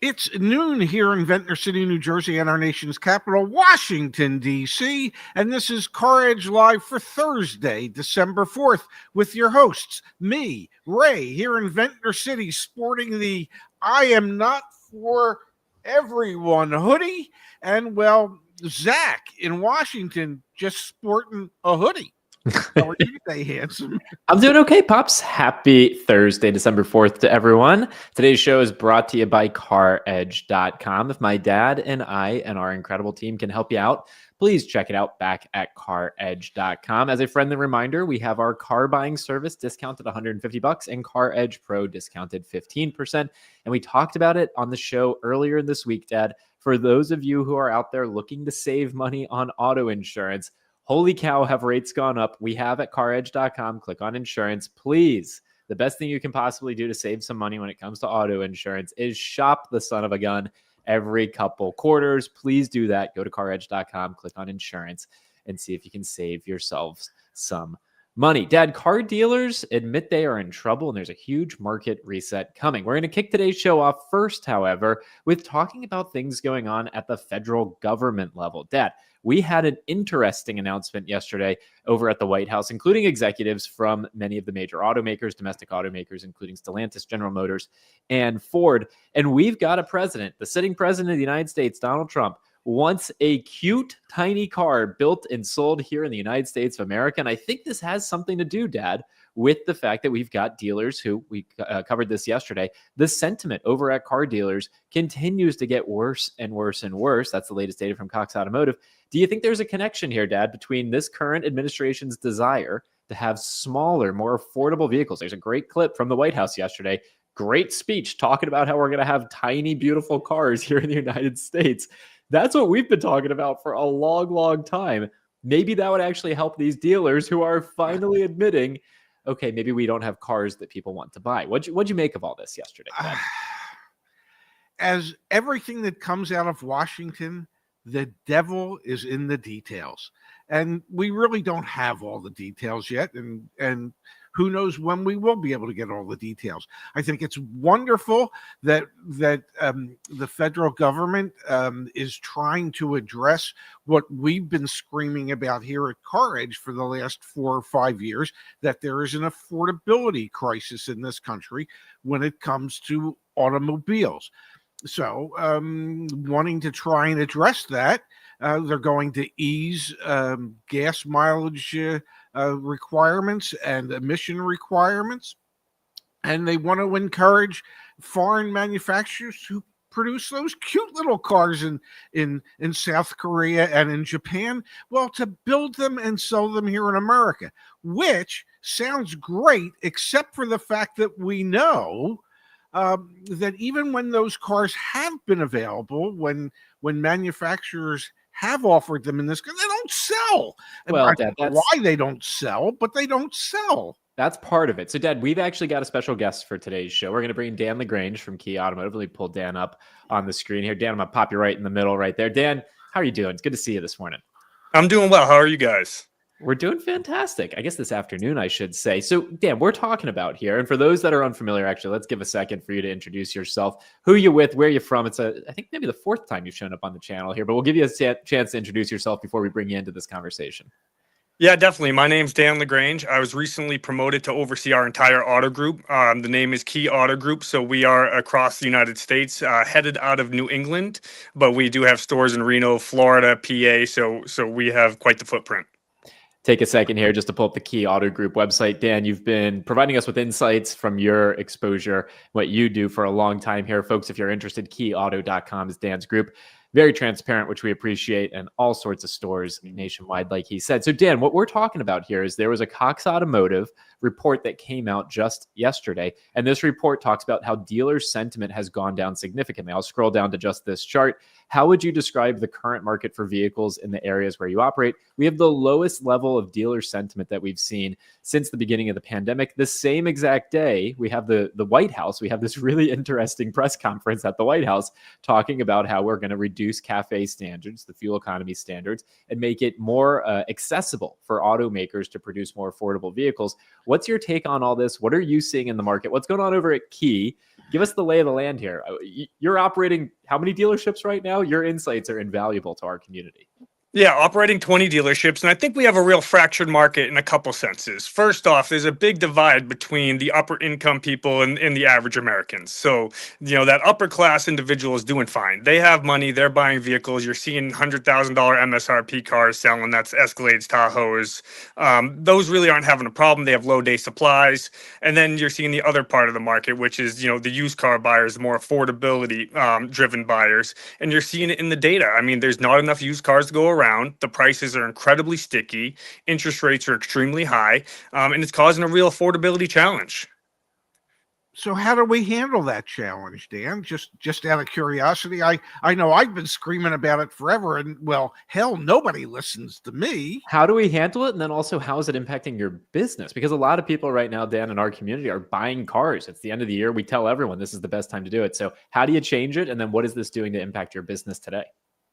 It's noon here in Ventnor City, New Jersey, and our nation's capital, Washington, D.C. And this is CarEdge Live for Thursday, December 4th, with your hosts, me, Ray, here in Ventnor City, sporting the I Am Not For Everyone hoodie, and, well, Zach in Washington just sporting a hoodie. How are you today, handsome? I'm doing okay, Pops. Happy Thursday, December 4th to everyone. Today's show is brought to you by CarEdge.com. If my dad and I and our incredible team can help you out, please check it out back at CarEdge.com. As a friendly reminder, we have our car buying service discounted $150 and CarEdge Pro discounted 15%. And we talked about it on the show earlier this week, Dad. For those of you who are out there looking to save money on auto insurance, holy cow, have rates gone up. We have at CarEdge.com. Click on insurance. Please, the best thing you can possibly do to save some money when it comes to auto insurance is shop the son of a gun every couple quarters. Please do that. Go to CarEdge.com, click on insurance, and see if you can save yourselves some money. Dad, car dealers admit they are in trouble, and there's a huge market reset coming. We're going to kick today's show off first, however, with talking about things going on at the federal government level. Dad, we had an interesting announcement yesterday over at the White House, including executives from many of the major automakers, domestic automakers, including Stellantis, General Motors, and Ford. And we've got a president, the sitting president of the United States, Donald Trump, wants a cute, tiny car built and sold here in the United States of America. And I think this has something to do, Dad, with the fact that we've got dealers who, we covered this yesterday, the sentiment over at car dealers continues to get worse and worse and worse. That's the latest data from Cox Automotive. Do you think there's a connection here, Dad, between this current administration's desire to have smaller, more affordable vehicles? There's a great clip from the White House yesterday. Great speech talking about how we're going to have tiny, beautiful cars here in the United States. That's what we've been talking about for a long, long time. Maybe that would actually help these dealers who are finally admitting, okay, maybe we don't have cars that people want to buy. What'd you make of all this yesterday, Dad? As everything that comes out of Washington, the devil is in the details. And we really don't have all the details yet. And who knows when we will be able to get all the details. I think it's wonderful that the federal government is trying to address what we've been screaming about here at CarEdge for the last 4 or 5 years, that there is an affordability crisis in this country when it comes to automobiles. So wanting to try and address that, they're going to ease gas mileage requirements and emission requirements. And they want to encourage foreign manufacturers who produce those cute little cars in South Korea and in Japan, well, to build them and sell them here in America, which sounds great, except for the fact that we know that even when those cars have been available, when manufacturers have offered them in this, they don't sell. Well, I Dad, don't know why they don't sell, but they don't sell. That's part of it. So, Dad, we've actually got a special guest for today's show. We're going to bring Dan LaGrange from Key Automotive. Let me pull Dan up on the screen here. Dan, I'm going to pop you right in the middle right there. Dan, how are you doing? It's good to see you this morning. I'm doing well. How are you guys? We're doing fantastic. I guess this afternoon, I should say. So, Dan, we're talking about here, and for those that are unfamiliar, actually, let's give a second for you to introduce yourself. Who you with? Where you from? It's I think maybe the 4th time you've shown up on the channel here, but we'll give you a chance to introduce yourself before we bring you into this conversation. Yeah, definitely. My name's Dan LaGrange. I was recently promoted to oversee our entire auto group. The name is Key Auto Group, so we are across the United States, headed out of New England, but we do have stores in Reno, Florida, PA, so we have quite the footprint. Take a second here just to pull up the Key Auto Group website. Dan, you've been providing us with insights from your exposure, what you do for a long time here. Folks, if you're interested, keyauto.com is Dan's group. Very transparent, which we appreciate, and all sorts of stores nationwide, like he said. So, Dan, what we're talking about here is there was a Cox Automotive report that came out just yesterday, and this report talks about how dealer sentiment has gone down significantly. I'll scroll down to just this chart. How would you describe the current market for vehicles in the areas where you operate? We have the lowest level of dealer sentiment that we've seen since the beginning of the pandemic. The same exact day, we have the White House. We have this really interesting press conference at the White House talking about how we're going to reduce CAFE standards, the fuel economy standards, and make it more accessible for automakers to produce more affordable vehicles. What's your take on all this? What are you seeing in the market? What's going on over at Key? Give us the lay of the land here. You're operating how many dealerships right now? Your insights are invaluable to our community. Yeah, operating 20 dealerships. And I think we have a real fractured market in a couple senses. First off, there's a big divide between the upper income people and the average Americans. So, that upper class individual is doing fine. They have money, they're buying vehicles. You're seeing $100,000 MSRP cars selling. That's Escalades, Tahoes. Those really aren't having a problem. They have low day supplies. And then you're seeing the other part of the market, which is, the used car buyers, the more affordability driven buyers. And you're seeing it in the data. I mean, there's not enough used cars to go around. The prices are incredibly sticky. Interest rates are extremely high, and it's causing a real affordability challenge. So how do we handle that challenge, Dan? Just out of curiosity, I know I've been screaming about it forever, and well, hell, nobody listens to me. How do we handle it? And then also, how is it impacting your business? Because a lot of people right now, Dan, in our community are buying cars. It's the end of the year. We tell everyone this is the best time to do it. So how do you change it? And then what is this doing to impact your business today?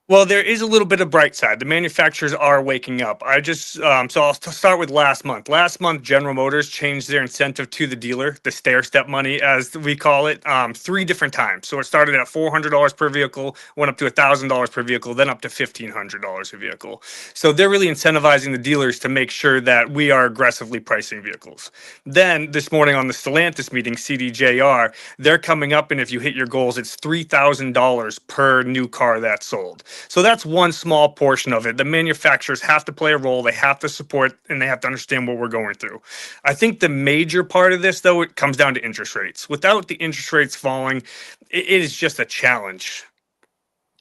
Well, there is a little bit of bright side. The manufacturers are waking up. So I'll start with last month. Last month, General Motors changed their incentive to the dealer, the stair-step money, as we call it, 3 different times. So it started at $400 per vehicle, went up to $1,000 per vehicle, then up to $1,500 a vehicle. So they're really incentivizing the dealers to make sure that we are aggressively pricing vehicles. Then this morning on the Stellantis meeting, CDJR, they're coming up, and if you hit your goals, it's $3,000 per new car that's sold. So that's one small portion of it. The manufacturers have to play a role. They have to support, and they have to understand what we're going through. I think the major part of this, though, it comes down to interest rates. Without the interest rates falling, it is just a challenge.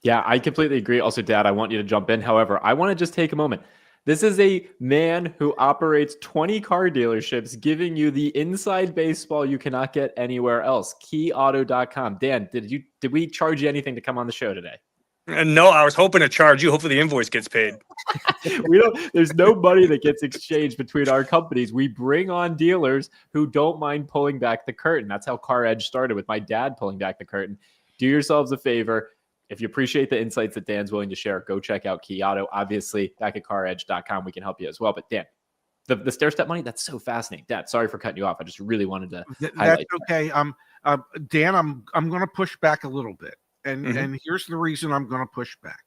Yeah, I completely agree. Also, Dad, I want you to jump in. However, I want to just take a moment. This is a man who operates 20 car dealerships, giving you the inside baseball you cannot get anywhere else. KeyAuto.com. Dan, did we charge you anything to come on the show today? No, I was hoping to charge you. Hopefully the invoice gets paid. There's no money that gets exchanged between our companies. We bring on dealers who don't mind pulling back the curtain. That's how CarEdge started, with my dad pulling back the curtain. Do yourselves a favor. If you appreciate the insights that Dan's willing to share, go check out Key Auto. Obviously, back at CarEdge.com, we can help you as well. But Dan, the stair-step money, that's so fascinating. Dad, sorry for cutting you off. I just really wanted to highlight That's okay. Dan, I'm going to push back a little bit. And here's the reason I'm going to push back.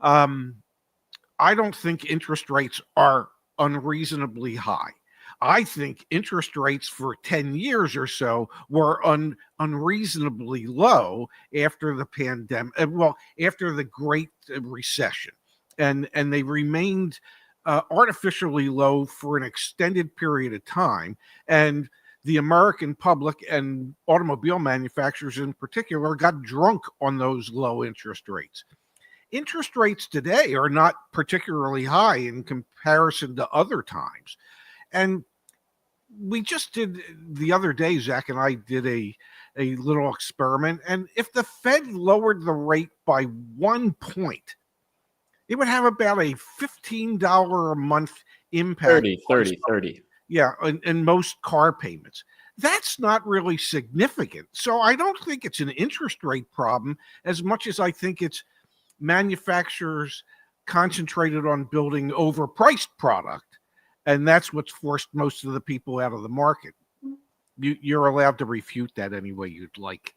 I don't think interest rates are unreasonably high. I think interest rates for 10 years or so were unreasonably low after the pandemic, after the Great Recession. And they remained artificially low for an extended period of time. And the American public and automobile manufacturers in particular got drunk on those low interest rates. Interest rates today are not particularly high in comparison to other times. And we just did the other day, Zach and I did a little experiment. And if the Fed lowered the rate by 1 point, it would have about a $15 a month impact. 30. Yeah, and most car payments. That's not really significant. So I don't think it's an interest rate problem as much as I think it's manufacturers concentrated on building overpriced product. And that's what's forced most of the people out of the market. You're allowed to refute that any way you'd like.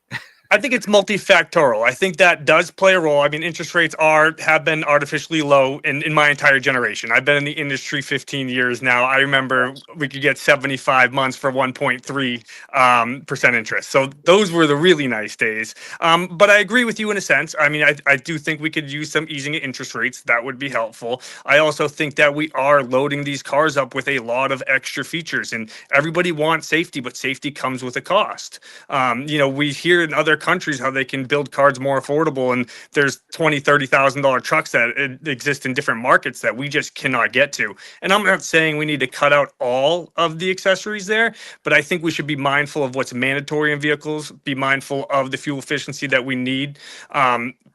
I think it's multifactorial. I think that does play a role. I mean, interest rates have been artificially low in my entire generation. I've been in the industry 15 years now. I remember we could get 75 months for 1.3% interest. So those were the really nice days. But I agree with you in a sense. I mean, I do think we could use some easing of interest rates. That would be helpful. I also think that we are loading these cars up with a lot of extra features, and everybody wants safety, but safety comes with a cost. We hear in other countries how they can build cars more affordable, and there's $20,000-$30,000 trucks that exist in different markets that we just cannot get to. And I'm not saying we need to cut out all of the accessories there, but I think we should be mindful of what's mandatory in vehicles, be mindful of the fuel efficiency that we need,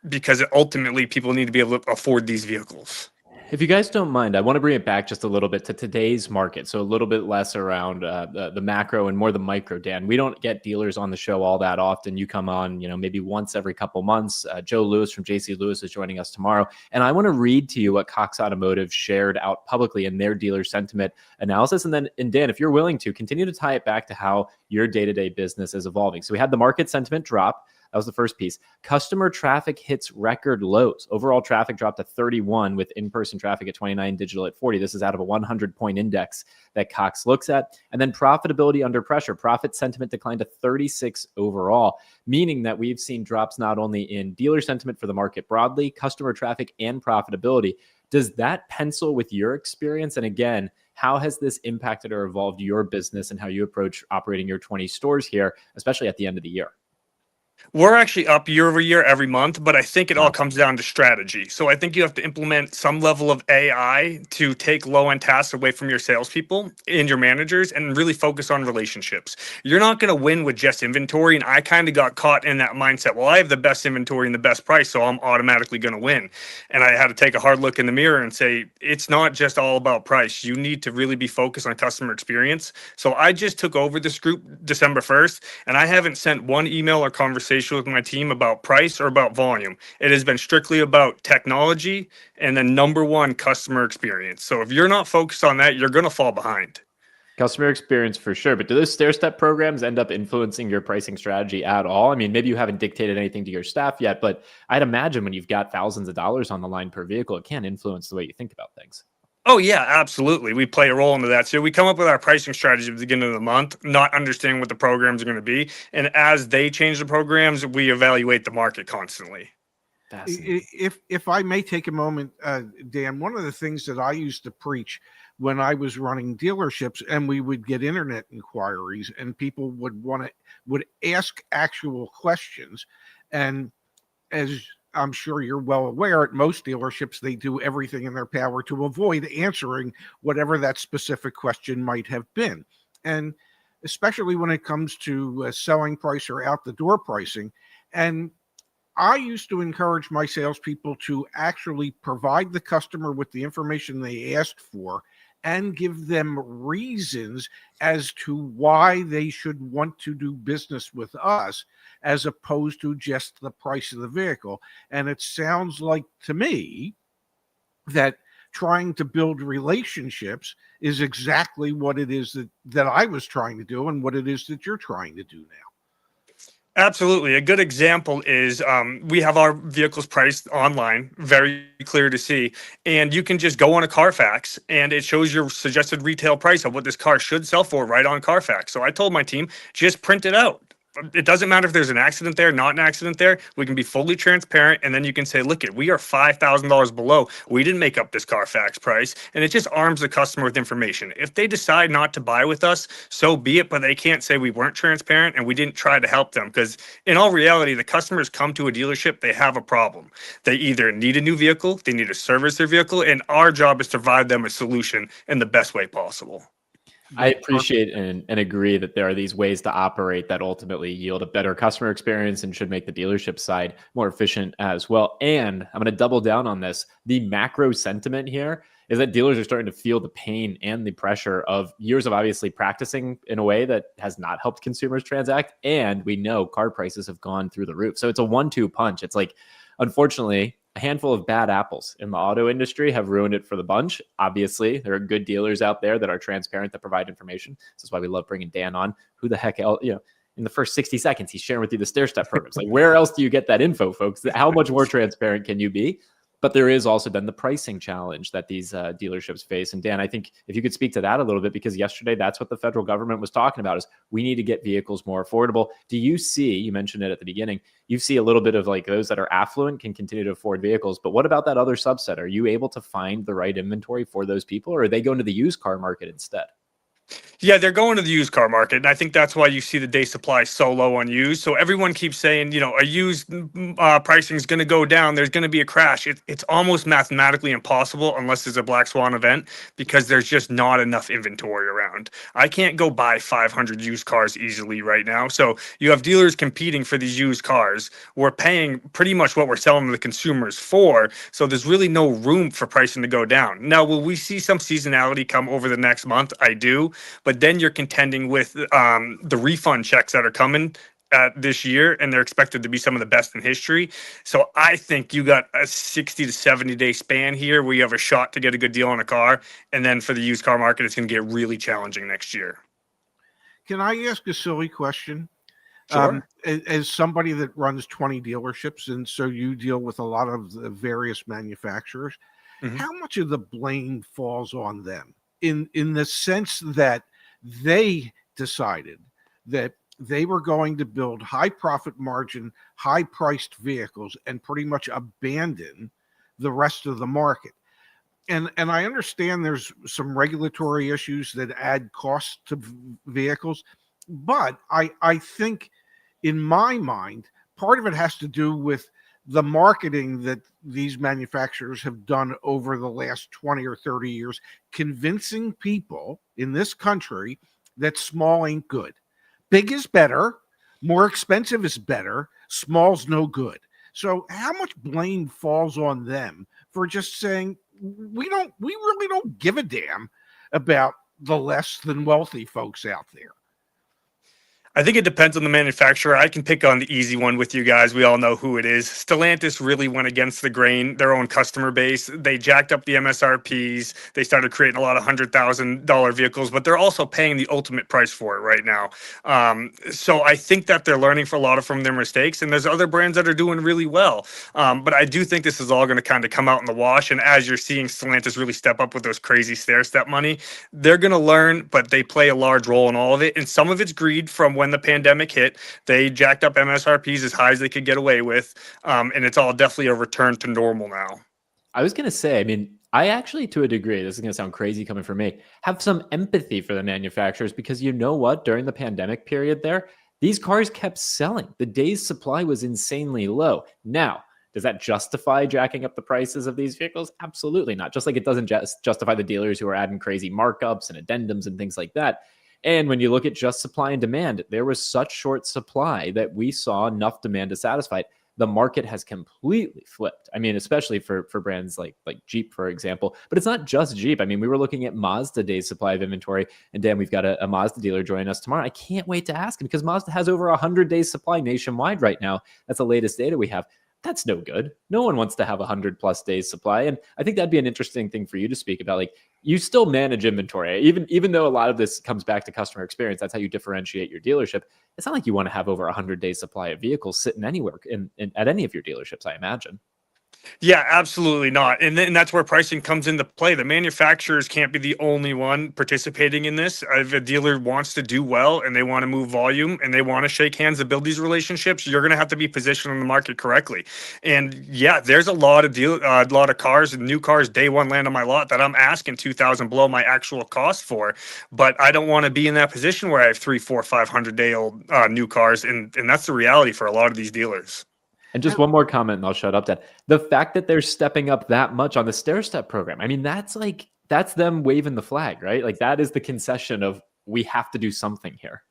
because ultimately people need to be able to afford these vehicles. If you guys don't mind, I want to bring it back just a little bit to today's market. So a little bit less around the macro and more the micro, Dan. We don't get dealers on the show all that often. You come on, maybe once every couple months. Joe Lewis from JC Lewis is joining us tomorrow. And I want to read to you what Cox Automotive shared out publicly in their dealer sentiment analysis. And Dan, if you're willing to, continue to tie it back to how your day-to-day business is evolving. So we had the market sentiment drop. That was the first piece. Customer traffic hits record lows. Overall traffic dropped to 31 with in-person traffic at 29, digital at 40. This is out of a 100-point index that Cox looks at. And then profitability under pressure. Profit sentiment declined to 36 overall, meaning that we've seen drops not only in dealer sentiment for the market broadly, customer traffic, and profitability. Does that pencil with your experience? And again, how has this impacted or evolved your business and how you approach operating your 20 stores here, especially at the end of the year? We're actually up year over year every month, but I think it all comes down to strategy. So I think you have to implement some level of AI to take low-end tasks away from your salespeople and your managers and really focus on relationships. You're not going to win with just inventory. And I kind of got caught in that mindset. Well, I have the best inventory and the best price, so I'm automatically going to win. And I had to take a hard look in the mirror and say, it's not just all about price. You need to really be focused on customer experience. So I just took over this group December 1st, and I haven't sent one email or conversation with my team about price or about volume. It has been strictly about technology and then number one, customer experience. So if you're not focused on that, you're going to fall behind. Customer experience for sure. But do those stair-step programs end up influencing your pricing strategy at all? I mean, maybe you haven't dictated anything to your staff yet, but I'd imagine when you've got thousands of dollars on the line per vehicle, it can influence the way you think about things. Oh, yeah, absolutely. We play a role into that. So we come up with our pricing strategy at the beginning of the month, not understanding what the programs are going to be. And as they change the programs, we evaluate the market constantly. If I may take a moment, Dan, one of the things that I used to preach when I was running dealerships, and we would get internet inquiries, and people would ask actual questions, and as I'm sure you're well aware, at most dealerships, they do everything in their power to avoid answering whatever that specific question might have been. And especially when it comes to selling price or out the door pricing. And I used to encourage my salespeople to actually provide the customer with the information they asked for and give them reasons as to why they should want to do business with us, as opposed to just the price of the vehicle. And it sounds like to me that trying to build relationships is exactly what it is that I was trying to do and what it is that you're trying to do now. Absolutely. A good example is we have our vehicles priced online, very clear to see. And you can just go on a Carfax and it shows your suggested retail price of what this car should sell for right on Carfax. So I told my team, just print it out. It doesn't matter if there's an accident there, not an accident there. We can be fully transparent. And then you can say, look, we are $5,000 below. We didn't make up this Carfax price. And it just arms the customer with information. If they decide not to buy with us, so be it. But they can't say we weren't transparent and we didn't try to help them. Because in all reality, the customers come to a dealership, they have a problem. They either need a new vehicle, they need to service their vehicle. And our job is to provide them a solution in the best way possible. I appreciate and agree that there are these ways to operate that ultimately yield a better customer experience and should make the dealership side more efficient as well. And I'm going to double down on this. The macro sentiment here is that dealers are starting to feel the pain and the pressure of years of obviously practicing in a way that has not helped consumers transact. And we know car prices have gone through the roof. So it's a 1-2 punch. It's like, unfortunately, a handful of bad apples in the auto industry have ruined it for the bunch. Obviously, there are good dealers out there that are transparent, that provide information. This is why we love bringing Dan on. Who the heck else, in the first 60 seconds, he's sharing with you the stair-step programs. Like, where else do you get that info, folks? How much more transparent can you be? But there is also then the pricing challenge that these dealerships face. And Dan, I think if you could speak to that a little bit, because yesterday that's what the federal government was talking about, is we need to get vehicles more affordable. Do you see, you mentioned it at the beginning, you see a little bit of like those that are affluent can continue to afford vehicles, but what about that other subset? Are you able to find the right inventory for those people, or are they going to the used car market instead? Yeah, they're going to the used car market, and I think that's why you see the day supply so low on used. So everyone keeps saying, a used pricing is going to go down. There's going to be a crash. It's almost mathematically impossible unless there's a black swan event because there's just not enough inventory around. I can't go buy 500 used cars easily right now. So you have dealers competing for these used cars. We're paying pretty much what we're selling to the consumers for. So there's really no room for pricing to go down. Now, will we see some seasonality come over the next month? I do. But then you're contending with the refund checks that are coming this year, and they're expected to be some of the best in history. So I think you got a 60 to 70-day span here where you have a shot to get a good deal on a car. And then for the used car market, it's going to get really challenging next year. Can I ask a silly question? Sure. As somebody that runs 20 dealerships, and so you deal with a lot of the various manufacturers, Mhm. how much of the blame falls on them in the sense that they decided that they were going to build high profit margin, high priced vehicles and pretty much abandon the rest of the market? And I understand there's some regulatory issues that add costs to vehicles, but I think in my mind, part of it has to do with the marketing that these manufacturers have done over the last 20 or 30 years, convincing people in this country that small ain't good. Big is better, more expensive is better, small's no good. So how much blame falls on them for just saying we really don't give a damn about the less than wealthy folks out there? I think it depends on the manufacturer. I can pick on the easy one with you guys. We all know who it is. Stellantis really went against the grain, their own customer base. They jacked up the MSRPs. They started creating a lot of $100,000 vehicles, but they're also paying the ultimate price for it right now. So I think that they're learning a lot from their mistakes, and there's other brands that are doing really well. But I do think this is all going to kind of come out in the wash. And as you're seeing Stellantis really step up with those crazy stair step money, they're going to learn, but they play a large role in all of it. And some of it's greed from when the pandemic hit. They jacked up MSRPs as high as they could get away with. And it's all definitely a return to normal now. I was going to say, I mean, I actually, to a degree, this is going to sound crazy coming from me, have some empathy for the manufacturers because you know what? During the pandemic period there, these cars kept selling. The day's supply was insanely low. Now, does that justify jacking up the prices of these vehicles? Absolutely not. Just like it doesn't justify the dealers who are adding crazy markups and addendums and things like that. And when you look at just supply and demand, there was such short supply that we saw enough demand to satisfy it. The market has completely flipped. I mean, especially for brands like Jeep, for example. But it's not just Jeep. I mean, we were looking at Mazda days supply of inventory. And Dan, we've got a Mazda dealer joining us tomorrow. I can't wait to ask him because Mazda has over 100 days supply nationwide right now. That's the latest data we have. That's no good. No one wants to have 100+ days supply. And I think that'd be an interesting thing for you to speak about. Like, you still manage inventory, even though a lot of this comes back to customer experience. That's how you differentiate your dealership. It's not like you want to have over 100 days supply of vehicles sitting anywhere in at any of your dealerships, I imagine. Yeah, absolutely not. And that's where pricing comes into play. The manufacturers can't be the only one participating in this. If a dealer wants to do well and they want to move volume and they want to shake hands and build these relationships, you're going to have to be positioned in the market correctly. And yeah, there's a lot of cars and new cars day one land on my lot that I'm asking 2,000 below my actual cost for. But I don't want to be in that position where I have 3, 4, 500-day-old new cars, and that's the reality for a lot of these dealers. And just one more comment and I'll shut up, Dan. The fact that they're stepping up that much on the stair-step program, I mean, that's them waving the flag, right? Like, that is the concession of we have to do something here.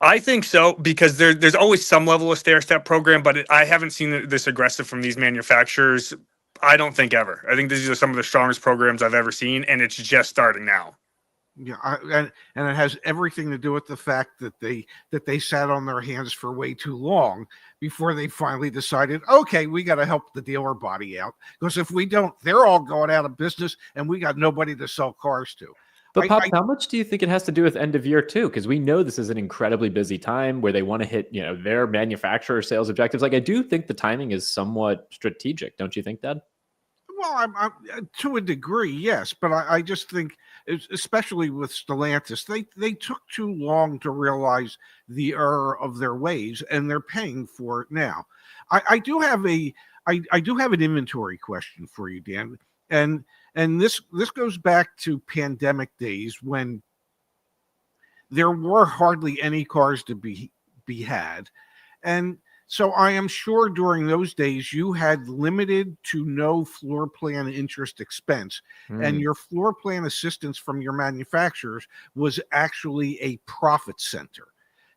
I think so, because there's always some level of stair-step program, but I haven't seen this aggressive from these manufacturers. I don't think ever. I think these are some of the strongest programs I've ever seen, and it's just starting now. Yeah, and it has everything to do with the fact that they sat on their hands for way too long before they finally decided, okay, we got to help the dealer body out, because if we don't, they're all going out of business, and we got nobody to sell cars to. But Pop, how much do you think it has to do with end of year too? Because we know this is an incredibly busy time where they want to hit, their manufacturer sales objectives. Like, I do think the timing is somewhat strategic, don't you think, Dad? Well, I'm to a degree, yes, but I just think, especially with Stellantis, they took too long to realize the error of their ways, and they're paying for it now. I do have an inventory question for you, Dan, and this goes back to pandemic days when there were hardly any cars to be had. And so I am sure during those days you had limited to no floor plan interest expense, and your floor plan assistance from your manufacturers was actually a profit center.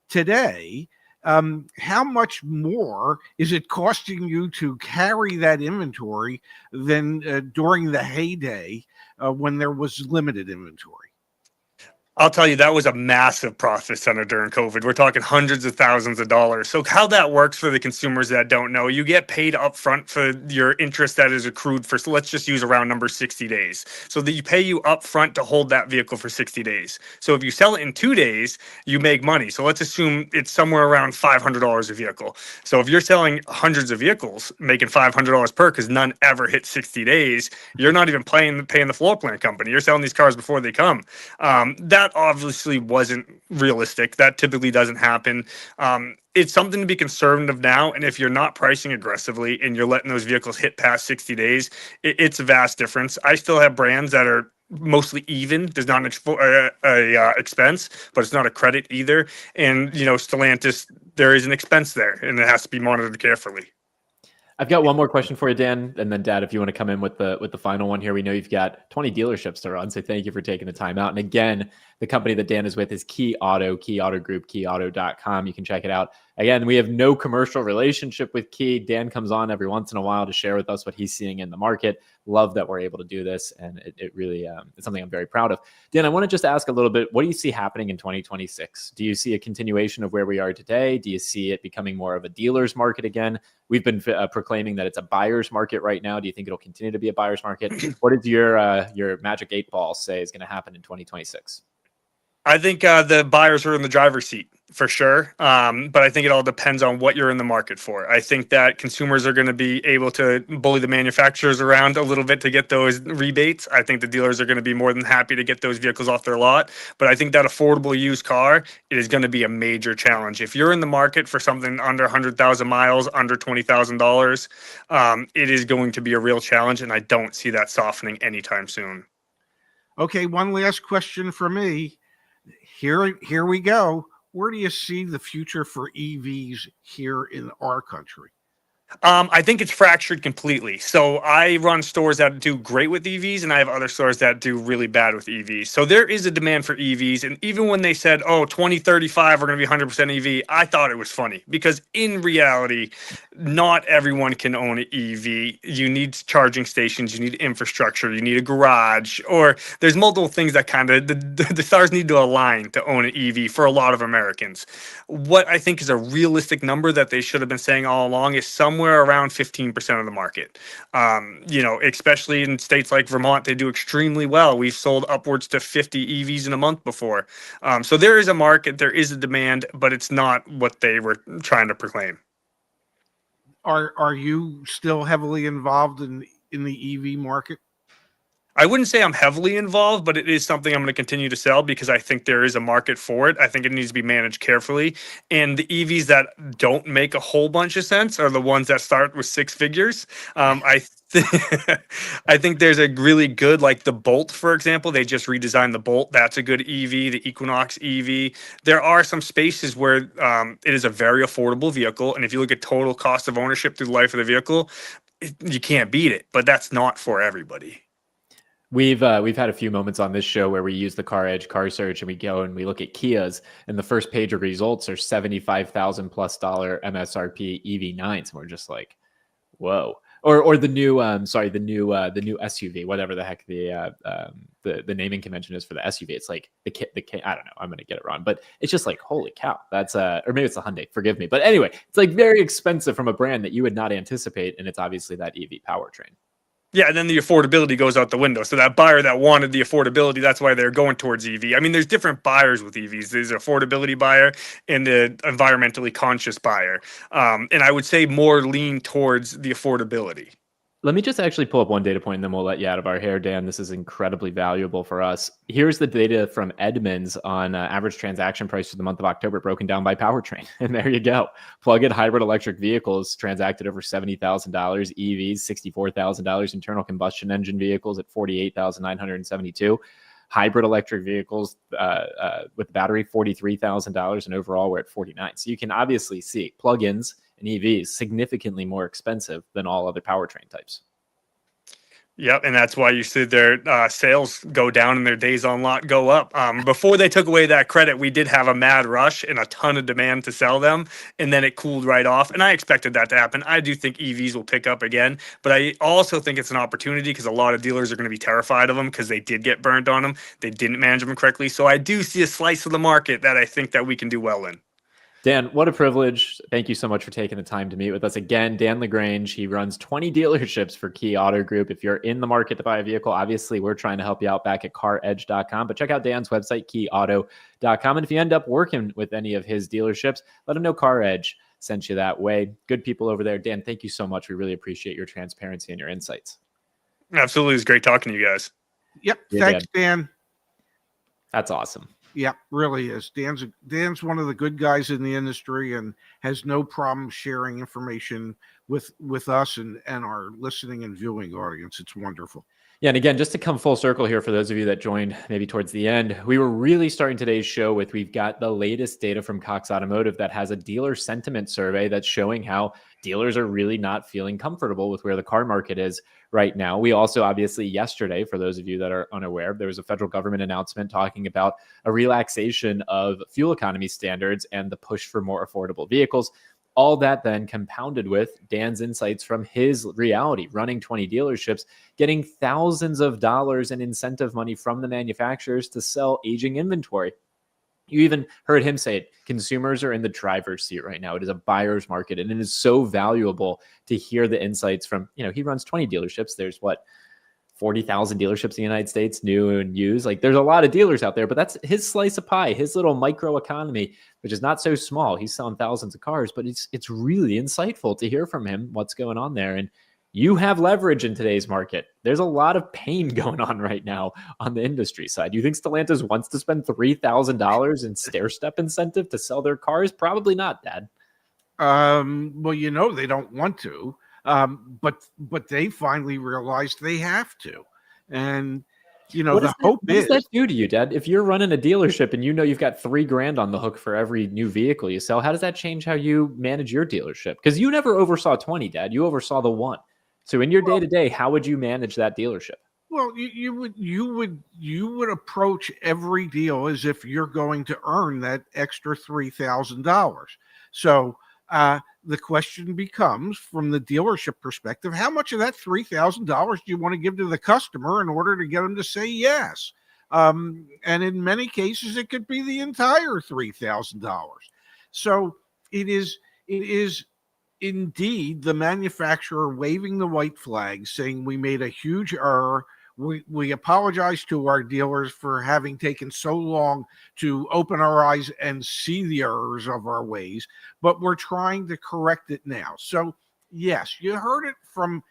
Today, how much more is it costing you to carry that inventory than during the heyday when there was limited inventory? I'll tell you, that was a massive profit center during COVID. We're talking hundreds of thousands of dollars. So how that works for the consumers that don't know, you get paid upfront for your interest that is accrued for, so let's just use a round number, 60 days. So that you pay you upfront to hold that vehicle for 60 days. So if you sell it in 2 days, you make money. So let's assume it's somewhere around $500 a vehicle. So if you're selling hundreds of vehicles, making $500 per, because none ever hit 60 days, you're not even paying the floor plan company. You're selling these cars before they come. That obviously wasn't realistic. That typically doesn't happen. It's something to be conservative now. And if you're not pricing aggressively and you're letting those vehicles hit past 60 days, it's a vast difference. I still have brands that are mostly even. There's not an expense, but it's not a credit either. And, Stellantis, there is an expense there, and it has to be monitored carefully. I've got one more question for you, Dan, and then Dad, if you want to come in with the final one here. We know you've got 20 dealerships to run, so thank you for taking the time out. And again, the company that Dan is with is Key Auto Group, keyauto.com. You can check it out. Again, we have no commercial relationship with Key. Dan comes on every once in a while to share with us what he's seeing in the market. Love that we're able to do this, and it really it's something I'm very proud of. Dan, I want to just ask a little bit, what do you see happening in 2026? Do you see a continuation of where we are today? Do you see it becoming more of a dealer's market again? We've been proclaiming that it's a buyer's market right now. Do you think it'll continue to be a buyer's market? What did your magic 8 ball say is going to happen in 2026? I think the buyers are in the driver's seat for sure. But I think it all depends on what you're in the market for. I think that consumers are going to be able to bully the manufacturers around a little bit to get those rebates. I think the dealers are going to be more than happy to get those vehicles off their lot. But I think that affordable used car, it is going to be a major challenge. If you're in the market for something under 100,000 miles, under $20,000, it is going to be a real challenge. And I don't see that softening anytime soon. Okay, one last question for me. Here we go. Where do you see the future for EVs here in our country? I think it's fractured completely. So I run stores that do great with EVs, and I have other stores that do really bad with EVs. So there is a demand for EVs. And even when they said, 2035, we're going to be 100% EV, I thought it was funny because in reality, not everyone can own an EV. You need charging stations, you need infrastructure, you need a garage, or there's multiple things that kind of the stars need to align to own an EV for a lot of Americans. What I think is a realistic number that they should have been saying all along is somewhere around 15% of the market. Especially in states like Vermont, they do extremely well. We've sold upwards to 50 EVs in a month before. So there is a market, there is a demand, but it's not what they were trying to proclaim. Are you still heavily involved in the EV market? I wouldn't say I'm heavily involved, but it is something I'm going to continue to sell because I think there is a market for it. I think it needs to be managed carefully. And the EVs that don't make a whole bunch of sense are the ones that start with 6 figures. I think there's a really good, like the Bolt, for example. They just redesigned the Bolt. That's a good EV, the Equinox EV. There are some spaces where it is a very affordable vehicle. And if you look at total cost of ownership through the life of the vehicle, you can't beat it. But that's not for everybody. We've had a few moments on this show where we use the CarEdge car search and we go and we look at Kias, and the first page of results are $75,000+ MSRP EV9s, and we're just like, whoa. Or the new SUV, whatever the heck the naming convention is for the SUV. It's like the I don't know, I'm gonna get it wrong, but it's just like, holy cow, that's or maybe it's the Hyundai, forgive me, but anyway, it's like very expensive from a brand that you would not anticipate, and it's obviously that EV powertrain. Yeah, and then the affordability goes out the window. So that buyer that wanted the affordability, that's why they're going towards EV. I mean, there's different buyers with EVs. There's an affordability buyer and the environmentally conscious buyer. And I would say more lean towards the affordability. Let me just actually pull up one data point and then we'll let you out of our hair, Dan. This is incredibly valuable for us. Here's the data from Edmunds on average transaction price for the month of October, broken down by powertrain. And there you go. Plug-in hybrid electric vehicles transacted over $70,000, EVs, $64,000, internal combustion engine vehicles at $48,972. hybrid electric vehicles with battery, $43,000, and overall we're at $49,000. So you can obviously see plugins and EVs significantly more expensive than all other powertrain types. Yep, and that's why you see their sales go down and their days on lot go up. Before they took away that credit, we did have a mad rush and a ton of demand to sell them, and then it cooled right off. And I expected that to happen. I do think EVs will pick up again, but I also think it's an opportunity because a lot of dealers are going to be terrified of them because they did get burned on them. They didn't manage them correctly. So I do see a slice of the market that I think that we can do well in. Dan, what a privilege. Thank you so much for taking the time to meet with us again. Dan LaGrange, he runs 20 dealerships for Key Auto Group. If you're in the market to buy a vehicle, obviously we're trying to help you out back at CarEdge.com, but check out Dan's website, keyauto.com. And if you end up working with any of his dealerships, let him know CarEdge sent you that way. Good people over there. Dan, thank you so much. We really appreciate your transparency and your insights. Absolutely. It's great talking to you guys. Yep. Thanks, Dan. That's awesome. Yeah, really is. Dan's one of the good guys in the industry and has no problem sharing information with us and our listening and viewing audience. It's wonderful. Yeah, and again, just to come full circle here for those of you that joined maybe towards the end, we were really starting today's show with we've got the latest data from Cox Automotive that has a dealer sentiment survey that's showing how dealers are really not feeling comfortable with where the car market is right now. We also obviously yesterday, for those of you that are unaware, there was a federal government announcement talking about a relaxation of fuel economy standards and the push for more affordable vehicles. All that then compounded with Dan's insights from his reality, running 20 dealerships, getting thousands of dollars in incentive money from the manufacturers to sell aging inventory. You even heard him say it. Consumers are in the driver's seat right now. It is a buyer's market, and it is so valuable to hear the insights from, he runs 20 dealerships. There's 40,000 dealerships in the United States, new and used. Like there's a lot of dealers out there, but that's his slice of pie, his little micro economy, which is not so small. He's selling thousands of cars, but it's really insightful to hear from him what's going on there. And you have leverage in today's market. There's a lot of pain going on right now on the industry side. Do you think Stellantis wants to spend $3,000 in stair-step incentive to sell their cars? Probably not, Dad. Well, they don't want to. But they finally realized they have to. And, the hope is... What does that do to you, Dad? If you're running a dealership and you've got $3,000 on the hook for every new vehicle you sell, how does that change how you manage your dealership? Because you never oversaw 20, Dad. You oversaw the one. So in your day-to-day, how would you manage that dealership? Well, you would approach every deal as if you're going to earn that extra $3,000. So the question becomes, from the dealership perspective, how much of that $3,000 do you want to give to the customer in order to get them to say yes? And in many cases, it could be the entire $3,000. So it is indeed the manufacturer waving the white flag, saying we made a huge error. We apologize to our dealers for having taken so long to open our eyes and see the errors of our ways, but we're trying to correct it now. So yes, you heard it from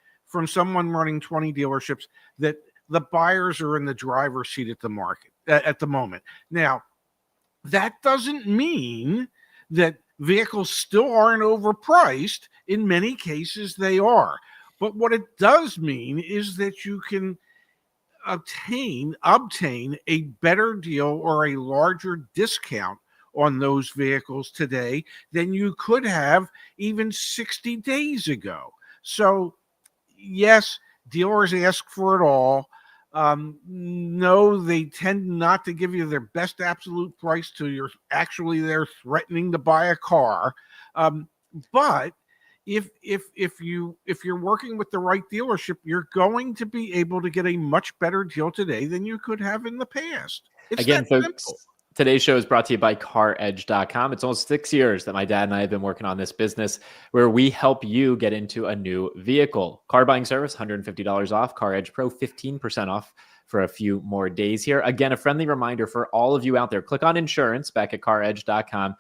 someone running 20 dealerships that the buyers are in the driver's seat at the moment. Now, that doesn't mean that vehicles still aren't overpriced. In many cases, they are. But what it does mean is that you can obtain a better deal or a larger discount on those vehicles today than you could have even 60 days ago. So yes, dealers ask for it all. No, they tend not to give you their best absolute price till you're actually there threatening to buy a car. But if you're working with the right dealership, you're going to be able to get a much better deal today than you could have in the past. Again, folks, today's show is brought to you by CarEdge.com. It's almost 6 years that my dad and I have been working on this business where we help you get into a new vehicle. Car buying service, $150 off. CarEdge Pro, 15% off for a few more days here. Again, a friendly reminder for all of you out there, click on insurance back at CarEdge.com.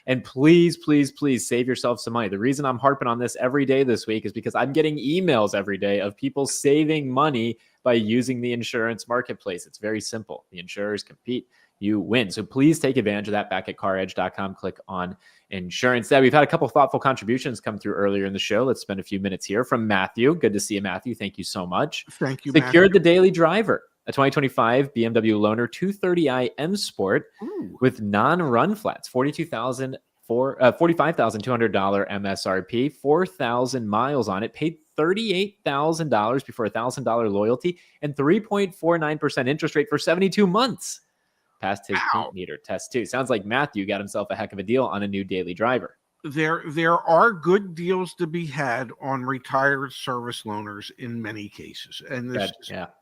And please, please, please save yourself some money. The reason I'm harping on this every day this week is because I'm getting emails every day of people saving money by using the insurance marketplace. It's very simple. The insurers compete, you win. So please take advantage of that back at CarEdge.com. Click on insurance. We've had a couple of thoughtful contributions come through earlier in the show. Let's spend a few minutes here from Matthew. Good to see you, Matthew. Thank you so much. Thank you, Secured Matthew. the daily driver. a 2025 BMW Loaner 230i M Sport with non-run flats, $45,200 MSRP, 4,000 miles on it, paid $38,000 before a $1,000 loyalty, and 3.49% interest rate for 72 months. Passed his paint meter test too. Sounds like Matthew got himself a heck of a deal on a new daily driver. There are good deals to be had on retired service loaners in many cases, and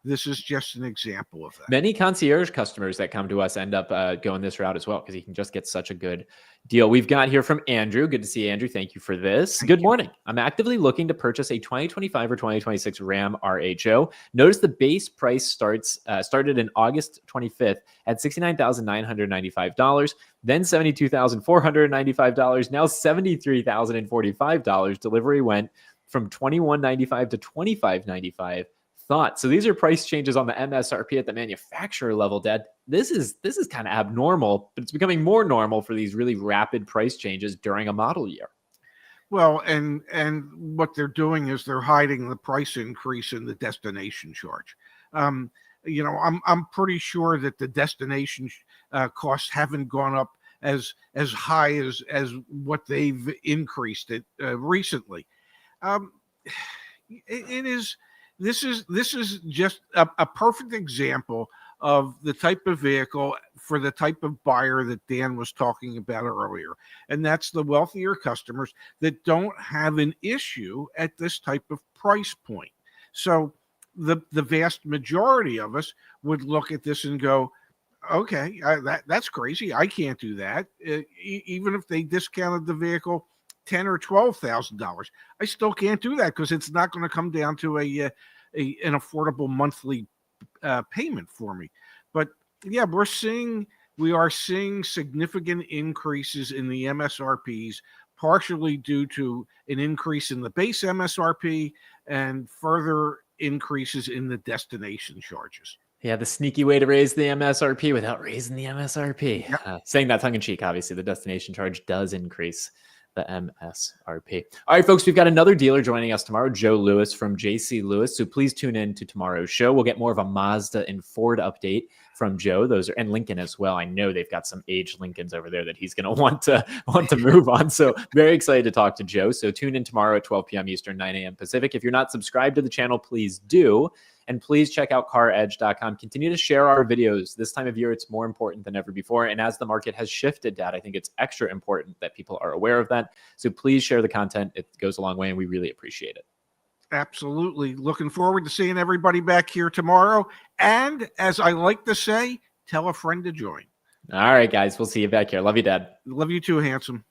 this is just an example of that. Many concierge customers that come to us end up going this route as well, because you can just get such a good deal. We've got here from Andrew. Good to see you, Andrew. Thank you for this. Good morning. I'm actively looking to purchase a 2025 or 2026 Ram RHO. Notice the base price started in August 25th at $69,995, then $72,495, now $73,045. Delivery went from $21,995 to $25,995. Thoughts? So these are price changes on the MSRP at the manufacturer level, Dad. This is kind of abnormal, but it's becoming more normal for these really rapid price changes during a model year. Well, and what they're doing is they're hiding the price increase in the destination charge. I'm pretty sure that the destination costs haven't gone up as high as what they've increased it recently. This is just a perfect example of the type of vehicle for the type of buyer that Dan was talking about earlier. And that's the wealthier customers that don't have an issue at this type of price point. So the vast majority of us would look at this and go, okay, that's crazy. I can't do that. Even if they discounted the vehicle $10,000 or $12,000, I still can't do that because it's not going to come down to an affordable monthly payment for me. But yeah, we are seeing significant increases in the MSRPs, partially due to an increase in the base MSRP and further increases in the destination charges. Yeah, the sneaky way to raise the MSRP without raising the MSRP. Yep. Saying that tongue in cheek, obviously, the destination charge does increase the MSRP. All right, folks, we've got another dealer joining us tomorrow, Joe Lewis from JC Lewis. So please tune in to tomorrow's show. We'll get more of a Mazda and Ford update from Joe. And Lincoln as well. I know they've got some aged Lincolns over there that he's going to want to move on. So very excited to talk to Joe. So tune in tomorrow at 12 p.m. Eastern, 9 a.m. Pacific. If you're not subscribed to the channel, please do. And please check out CarEdge.com. Continue to share our videos. This time of year, it's more important than ever before. And as the market has shifted, Dad, I think it's extra important that people are aware of that. So please share the content. It goes a long way, and we really appreciate it. Absolutely. Looking forward to seeing everybody back here tomorrow. And as I like to say, tell a friend to join. All right, guys. We'll see you back here. Love you, Dad. Love you too, handsome.